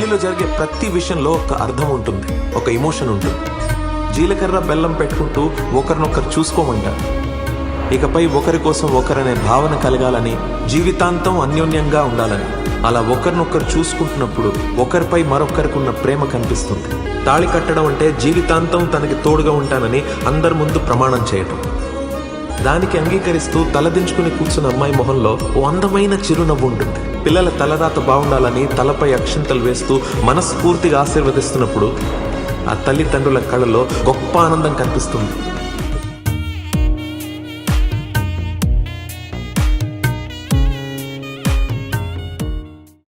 పెళ్లిలో జరిగే ప్రతి విషయంలో ఒక అర్థం ఉంటుంది, ఒక ఎమోషన్ ఉంటుంది. జీలకర్ర బెల్లం పెట్టుకుంటూ ఒకరినొకరు చూసుకోమంటారు. ఇకపై ఒకరి కోసం ఒకరనే భావన కలగాలని, జీవితాంతం అన్యోన్యంగా ఉండాలని. అలా ఒకరినొకరు చూసుకుంటున్నప్పుడు ఒకరిపై మరొకరికి ఉన్న ప్రేమ కనిపిస్తుంది. తాళి కట్టడం అంటే జీవితాంతం తనకి తోడుగా ఉంటానని అందరి ముందు ప్రమాణం చేయటం. దానికి అంగీకరిస్తూ తలదించుకుని కూర్చున్న అమ్మాయి మొహంలో ఓ అందమైన చిరునవ్వు ఉంటుంది. పిల్లల తలరాత బాగుండాలని తలపై అక్షింతలు వేస్తూ మనస్ఫూర్తిగా ఆశీర్వదిస్తున్నప్పుడు ఆ తల్లిదండ్రుల కళ్ళలో గొప్ప ఆనందం కనిపిస్తుంది.